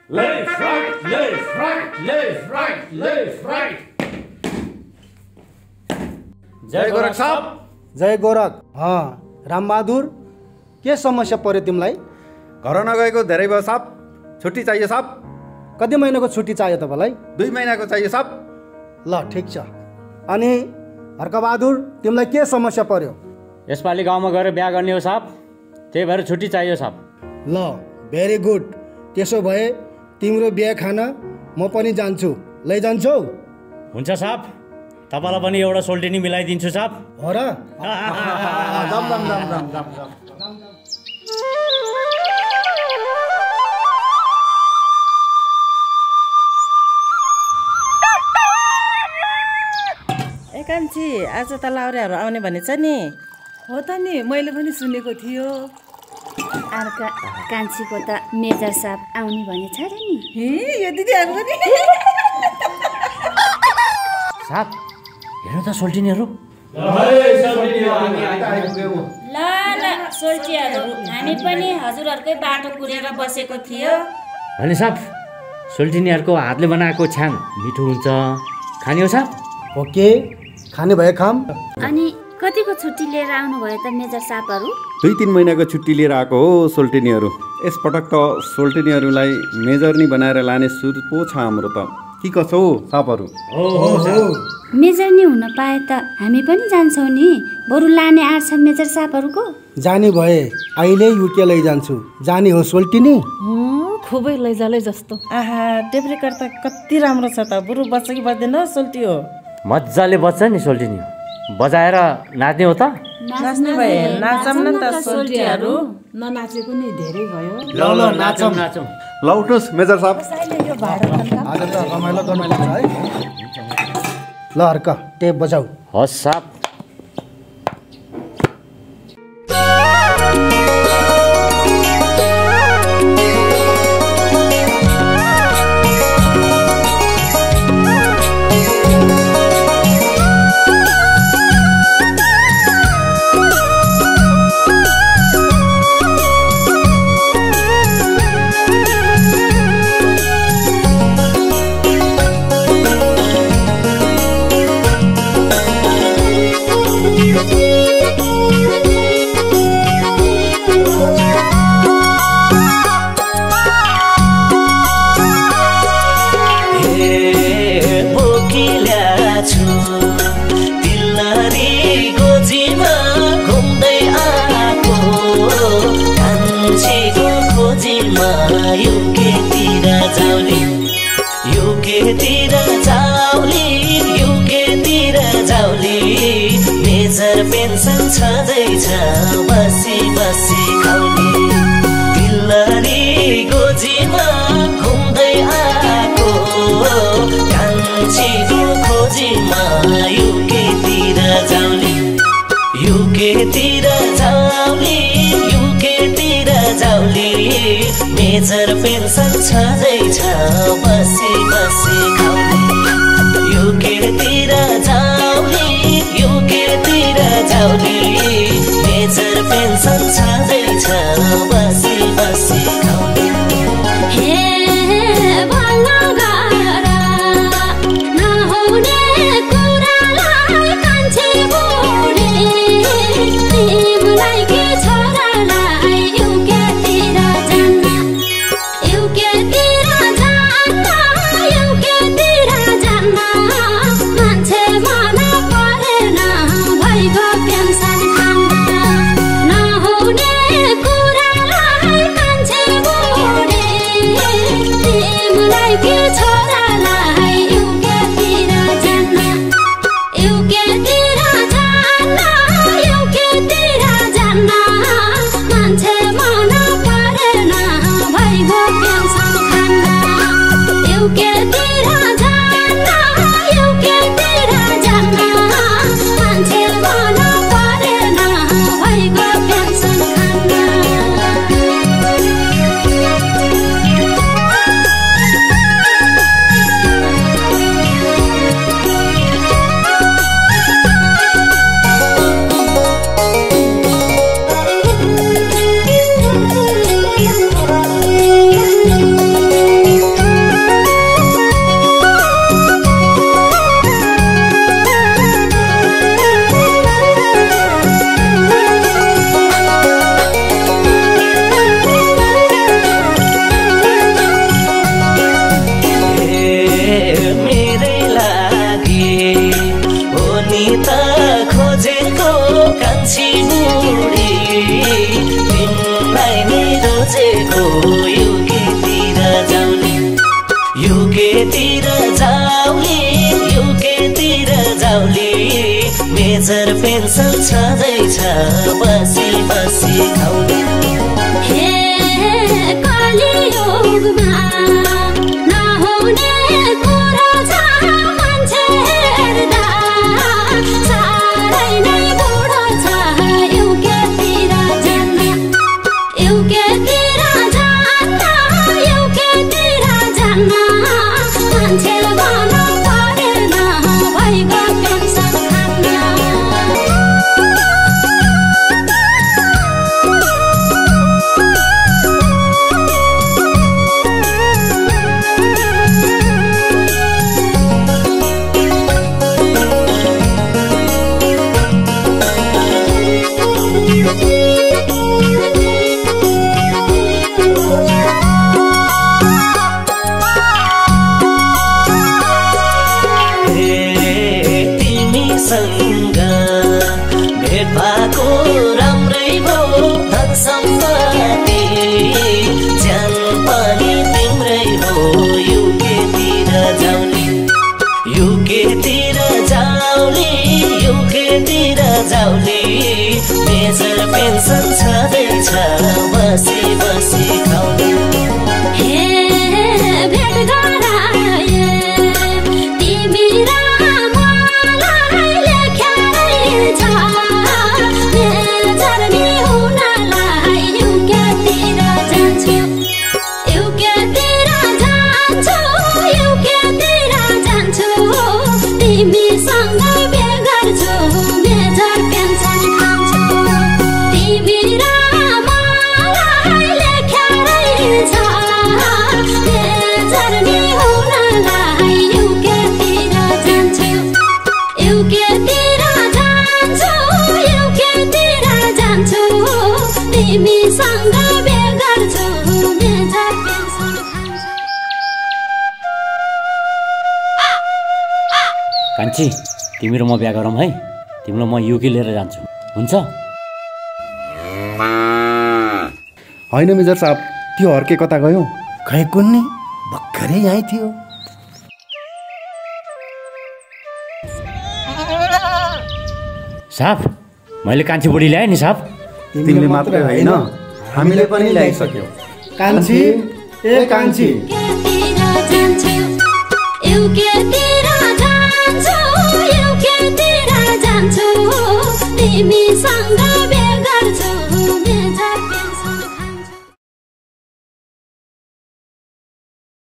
Left, right, left, right, left, right, left, right. जय गोरख साहब। जय गोरख। रामबहादुर, के समस्या पर्यो तिमीलाई? घर नगएको धेरै भयो साहब। छुट्टी चाहियो साहब। कति महिनाको छुट्टी चाहियो तपाईँलाई? 2 महिनाको चाहियो साहब। ल ठिक छ। अनि हर्कबहादुर, तिमीलाई के समस्या पर्यो? यसपालि गाउँमा गएर बिहा गर्ने हो साहब, त्यही भएर छुट्टी चाहियो साहब। ल भेरी गुड। त्यसो भए तिम्रो बिहा खान म पनि जान्छु, लैजान्छौ? हुन्छ साहब, तपाईँलाई पनि एउटा सोल्टिनी मिलाइदिन्छु साहब। हो र? कान्छी, आज त लाउरेहरू आउने भनेछ नि? हो त नि, मैले पनि सुनेको थियो। अर्का कान्छीको त मेजर साहब आउने भनेछ र नि। यो दिदीहरू पनि साहब हेर्नु त सोल्टिनीहरू। ल सोल्टीहरू, हामी पनि हजुरहरूकै बाटो कुरेर बसेको थियो। होइन साहब, सोल्टिनीहरूको हातले बनाएको छ्याङ मिठो हुन्छ, खाने हो साहब? ओके, खाने भए खाम। अनि कतिको छुट्टी लिएर आउनुभयो त मेजर साहबहरू? 2-3 महिनाको छुट्टी लिएर आएको हो सोल्टिनीहरू। यसपटक त सोल्टिनीहरूलाई मेजर नि बनाएर लाने सुर पो छ हाम्रो त। के कसो हो साहबहरू? मेजर नि हुन पाए त हामी पनि जान्छौँ नि। बरु लाने आँट छ मेजर साहबहरूको? जाने भए अहिले युके लैजान्छु। जाने हो सोल्टिनी? खुबै लैजाले जस्तो। आहा, टेप रेकर्ड त कति राम्रो छ त। बरु बच्छ कि बच्दैन सोल्टी हो? मजाले बज्छ नि सोल्टिनी, बजाएर नाच्ने हो त? नाच्ने भए नाचौँ न त सोल्टीहरू। ननाचेको नि धेरै भयो। ल नाचौँ। ल उठ्नुहोस् मेजर साहब। आज त रमाइलो गर्नुपर्छ है। ल हर्क, टेप बजाऊ। हस् साहब। मेजर पेन्सन छँदैछ बसी बसी खाउने। तिलहरी गोजीमा घुम्दै आएको कान्छीको खोजीमा युकेतिर जाउने। युकेतिर जाउने, युकेतिर जाउने। मेजर पेन्सन छँदैछ बसी बसी खाउने। युकेतिर जाउने, युकेतिर जाउने। मेजर पेन्सन छँदैछ बसी बसी खाउने। कुरा खोजेको युकेतिर जाउने युकेतिर जाउने युकेतिर जाउने मेजर पेन्सन छँदैछ बसी बसी खाउने हे कलियुगमा नहुने कुरा छ मान्छे हेर्दा साह्रै नै बुढो छ युकेतिर जान्न युकेतिर जान्न युकेतिर जान्न मान्छे गर्नु परेन भइगयो पेन्सन खान्न तिमीसँग भेट भएको राम्रै भयो धन सम्पत्ति ज्यान पनि तिम्रै हो युकेतिर जाउने युकेतिर जाउने युकेतिर जाउने मेजर पेन्सन छँदैछ बसी बसी खाउने हे भेट गराए तिमी र मलाई लेखेरै छ मेजरनी हुनलाई युकेतिर जान्छु युकेतिर जान्छु युकेतिर जान्छु तिमीसँग बिहे गर्छु मेजर पेन्सन खान्छु तिमी र मलाई लेखेरै छ मेजरनी हुनलाई युकेतिर जान्छु युकेतिर जान्छु युकेतिर जान्छु तिमीसँग बिहे गर्छु मेजर पेन्सन खान्छु कान्छी तिमी र म बिहा गरौँ है तिमीलाई म युके लिएर जान्छु हुन्छ होइन मेजर साहब त्यो हर्के कता गयो खै कुन्नी भर्खरै यहीँ थियो साहब मैले कान्छी बुढी ल्याएँ नि साहब तिमीले मात्रै होइन हामीले पनि ल्याइसक्यौ कान्छी ए कान्छी युकेतिर जान्छु युकेतिर जान्छु युकेतिर जान्छु तिमीसँग